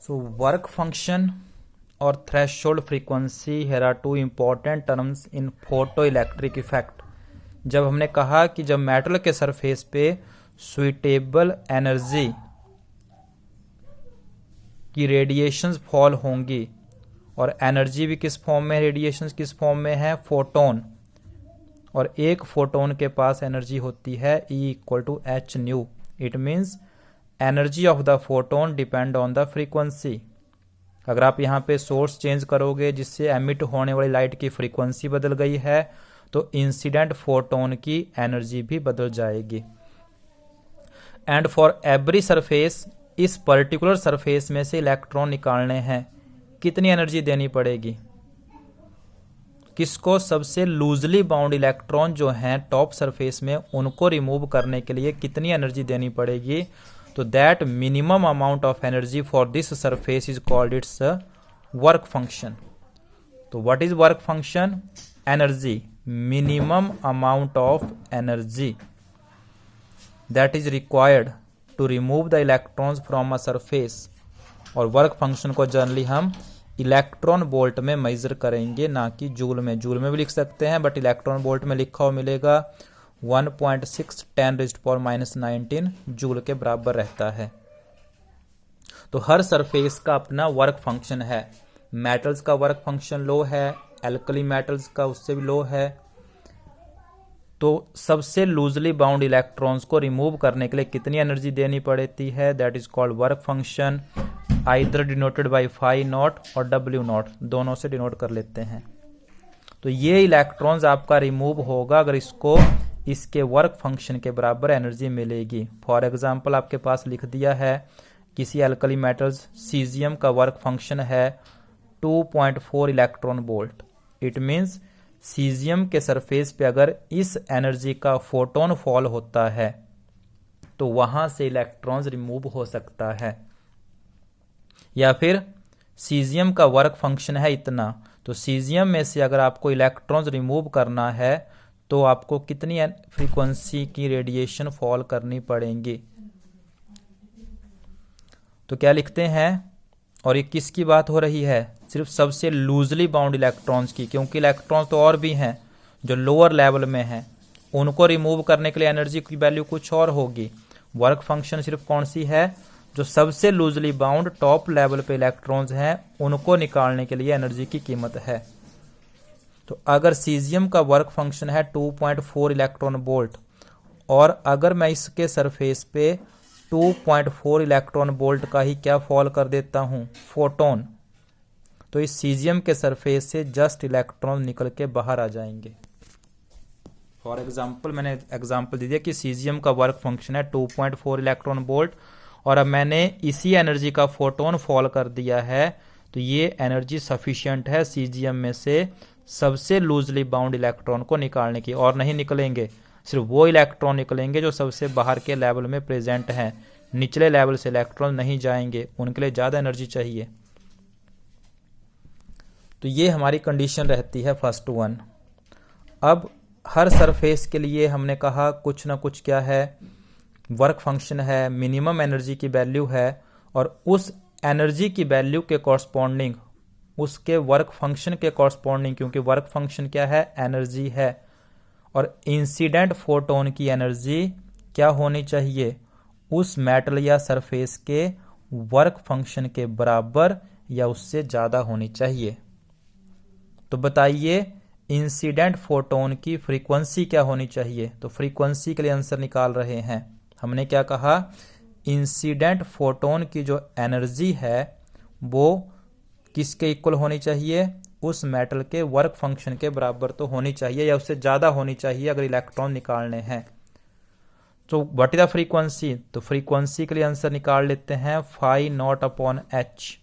So work function or threshold frequency, here are two important terms in photoelectric effect। जब हमने कहा कि जब मेटल के सरफेस पे सुइटेबल एनर्जी की रेडिएशंस फॉल होंगी, और एनर्जी भी किस फॉर्म में, रेडिएशंस किस फॉर्म में है, फोटोन, और एक फोटोन के पास एनर्जी होती है E = h nu। It means energy of the photon depend on the frequency. अगर आप यहाँ पे सोर्स चेंज करोगे जिससे एमिट होने वाली लाइट की फ्रीक्वेंसी बदल गई है तो इंसिडेंट फोटोन की एनर्जी भी बदल जाएगी। एंड फॉर एवरी सरफेस, इस पर्टिकुलर सरफेस में से इलेक्ट्रॉन निकालने हैं, कितनी एनर्जी देनी पड़ेगी किसको, सबसे लूजली बाउंड इलेक्ट्रॉन जो हैं टॉप सरफेस में, उनको रिमूव करने के लिए कितनी एनर्जी देनी पड़ेगी। तो that minimum amount of energy for this surface is called its work function. तो what is work function, energy, minimum amount of energy that is required to remove the electrons from a surface. और work function को generally हम electron volt में measure करेंगे, ना कि joule में। Joule में भी लिख सकते हैं बट इलेक्ट्रॉन वोल्ट में लिखा हुआ मिलेगा 1.6 10⁻⁹ जूल के बराबर रहता है। तो हर सरफेस का अपना वर्क फंक्शन है। मेटल्स का वर्क फंक्शन लो है, एल्कली मेटल्स का उससे भी लो है। तो सबसे लूजली बाउंड इलेक्ट्रॉन्स को रिमूव करने के लिए कितनी एनर्जी देनी पड़ती है, that is called work function, either denoted by phi not और डब्ल्यू नॉट, दोनों से डिनोट कर लेते हैं। तो ये इलेक्ट्रॉन्स आपका रिमूव होगा अगर इसको इसके वर्क फंक्शन के बराबर एनर्जी मिलेगी। फॉर एग्जांपल आपके पास लिख दिया है किसी एल्कली मेटल्स सीजियम का वर्क फंक्शन है 2.4 electron volt. It means caesium के सरफेस पे अगर इस एनर्जी का फोटोन फॉल होता है तो वहां से इलेक्ट्रॉन्स रिमूव हो सकता है। या फिर सीजियम का वर्क फंक्शन है इतना, तो सीजियम में से अगर आपको इलेक्ट्रॉन्स रिमूव करना है तो आपको कितनी फ्रीक्वेंसी की रेडिएशन फॉल करनी पड़ेगी। तो क्या लिखते हैं, और ये किसकी बात हो रही है, सिर्फ सबसे लूजली बाउंड इलेक्ट्रॉन्स की, क्योंकि इलेक्ट्रॉन्स तो और भी हैं जो लोअर लेवल में हैं, उनको रिमूव करने के लिए एनर्जी की वैल्यू कुछ और होगी। वर्क फंक्शन सिर्फ कौन सी है, जो सबसे लूजली बाउंड टॉप लेवल पे इलेक्ट्रॉन्स हैं उनको निकालने के लिए एनर्जी की कीमत है। तो अगर सीजियम का वर्क फंक्शन है 2.4 इलेक्ट्रॉन वोल्ट, और अगर मैं इसके सरफेस पे 2.4 इलेक्ट्रॉन वोल्ट का ही क्या फॉल कर देता हूं, फोटोन, तो इस सीजियम के सरफेस से जस्ट इलेक्ट्रॉन निकल के बाहर आ जाएंगे। फॉर एग्जाम्पल मैंने एग्जाम्पल दे दिया कि सीजियम का वर्क फंक्शन है 2.4 इलेक्ट्रॉन वोल्ट, और अब मैंने इसी एनर्जी का फोटोन फॉल कर दिया है, तो ये एनर्जी सफिशिएंट है सीजियम में से सबसे लूजली बाउंड इलेक्ट्रॉन को निकालने की। और नहीं निकलेंगे, सिर्फ वो इलेक्ट्रॉन निकलेंगे जो सबसे बाहर के लेवल में प्रेजेंट हैं, निचले लेवल से इलेक्ट्रॉन नहीं जाएंगे, उनके लिए ज़्यादा एनर्जी चाहिए। तो ये हमारी कंडीशन रहती है फर्स्ट वन। अब हर सरफेस के लिए हमने कहा कुछ ना कुछ क्या है, वर्क फंक्शन है, मिनिमम एनर्जी की वैल्यू है, और उस एनर्जी की वैल्यू के कॉरस्पॉन्डिंग उसके वर्क फंक्शन के कॉरस्पॉन्डिंग, क्योंकि वर्क फंक्शन क्या है, एनर्जी है, और इंसिडेंट फोटोन की एनर्जी क्या होनी चाहिए, उस मेटल या सरफेस के वर्क फंक्शन के बराबर या उससे ज़्यादा होनी चाहिए। तो बताइए इंसिडेंट फोटोन की फ्रीक्वेंसी क्या होनी चाहिए। तो फ्रीक्वेंसी के लिए आंसर निकाल रहे हैं। हमने क्या कहा, इंसिडेंट फोटोन की जो एनर्जी है वो किसके इक्वल होनी चाहिए, उस मेटल के वर्क फंक्शन के बराबर तो होनी चाहिए या उससे ज़्यादा होनी चाहिए अगर इलेक्ट्रॉन निकालने हैं। तो व्हाट इज द फ्रीक्वेंसी, तो फ्रीक्वेंसी के लिए आंसर निकाल लेते हैं phi not upon h.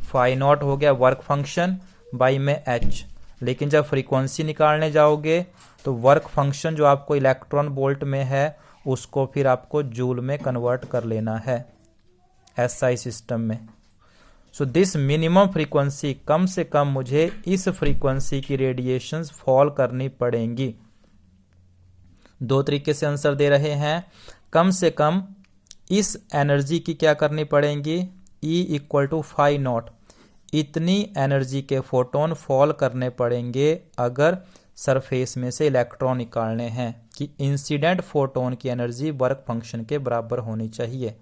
Phi not हो गया वर्क फंक्शन बाई में एच, लेकिन जब फ्रीक्वेंसी निकालने जाओगे तो वर्क फंक्शन जो आपको इलेक्ट्रॉन वोल्ट में है उसको फिर आपको जूल में कन्वर्ट कर लेना है एसआई सिस्टम में। सो दिस मिनिमम फ्रीक्वेंसी, कम से कम मुझे इस फ्रीक्वेंसी की रेडिएशंस फॉल करनी पड़ेंगी। दो तरीके से आंसर दे रहे हैं, कम से कम इस एनर्जी की क्या करनी पड़ेंगी, E इक्वल टू 5 नॉट, इतनी एनर्जी के फोटोन फॉल करने पड़ेंगे अगर सरफेस में से इलेक्ट्रॉन निकालने हैं, कि इंसिडेंट फोटोन की एनर्जी वर्क फंक्शन के बराबर होनी चाहिए।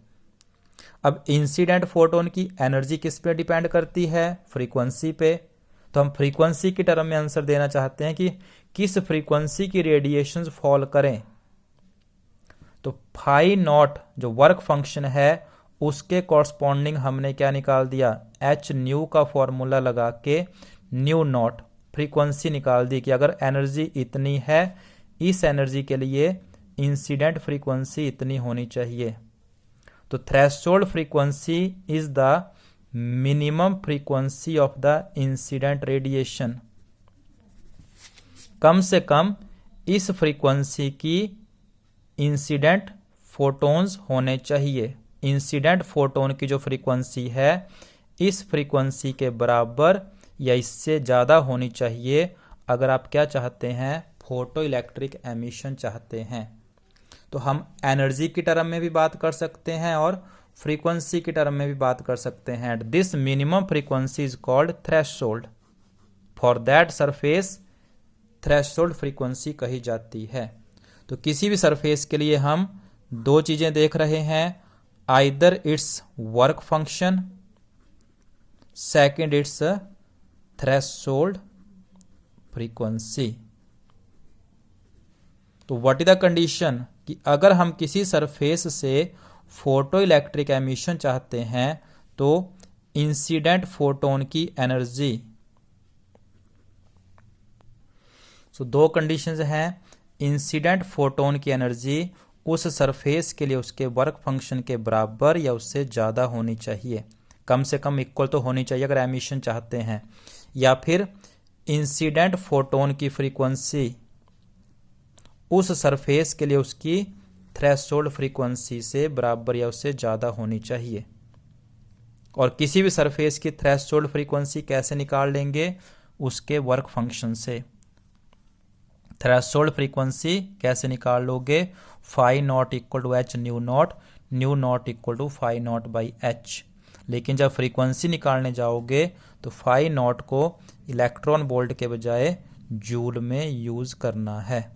अब इंसिडेंट फोटोन की एनर्जी किस पे डिपेंड करती है? फ्रीक्वेंसी पे। तो हम फ्रीक्वेंसी की टर्म में आंसर देना चाहते हैं कि किस फ्रीक्वेंसी की रेडिएशंस फॉल करें। तो 5 नॉट जो वर्क फंक्शन है उसके कॉरस्पॉन्डिंग हमने क्या निकाल दिया? एच न्यू का फॉर्मूला लगा के न्यू नॉट फ्रीक्वेंसी निकाल दी कि अगर एनर्जी इतनी है, इस एनर्जी के लिए इंसिडेंट फ्रीक्वेंसी इतनी होनी चाहिए। तो threshold frequency is the minimum frequency of the incident radiation. कम से कम इस फ्रीक्वेंसी की इंसिडेंट फोटोन्स होने चाहिए। इंसिडेंट फोटोन की जो फ्रीक्वेंसी है इस फ्रीक्वेंसी के बराबर या इससे ज़्यादा होनी चाहिए अगर आप क्या चाहते हैं? फोटो इलेक्ट्रिक एमिशन चाहते हैं। तो हम एनर्जी की टर्म में भी बात कर सकते हैं और फ्रीक्वेंसी की टर्म में भी बात कर सकते हैं। This minimum frequency is called threshold. For that surface threshold frequency कही जाती है। तो किसी भी सरफेस के लिए हम दो चीजें देख रहे हैं, either it's work function, second it's threshold frequency. तो व्हाट इज द कंडीशन? कि अगर हम किसी सरफेस से फोटो इलेक्ट्रिक एमिशन चाहते हैं तो इंसिडेंट फोटोन की एनर्जी, सो दो कंडीशंस हैं। इंसिडेंट फोटोन की एनर्जी उस सरफेस के लिए उसके वर्क फंक्शन के बराबर या उससे ज़्यादा होनी चाहिए, कम से कम इक्वल तो होनी चाहिए अगर एमिशन चाहते हैं, या फिर इंसिडेंट फोटोन की फ्रीक्वेंसी उस सरफेस के लिए उसकी थ्रेशोल्ड फ्रीक्वेंसी से बराबर या उससे ज़्यादा होनी चाहिए। और किसी भी सरफेस की थ्रेशोल्ड फ्रीक्वेंसी कैसे निकाल लेंगे? उसके वर्क फंक्शन से। थ्रेशोल्ड फ्रीक्वेंसी कैसे निकाल लोगे? 5 not equal to h nu not equal to 5 not by h. लेकिन जब फ्रीक्वेंसी निकालने जाओगे तो 5 नॉट को इलेक्ट्रॉन वोल्ट के बजाय जूल में यूज करना है।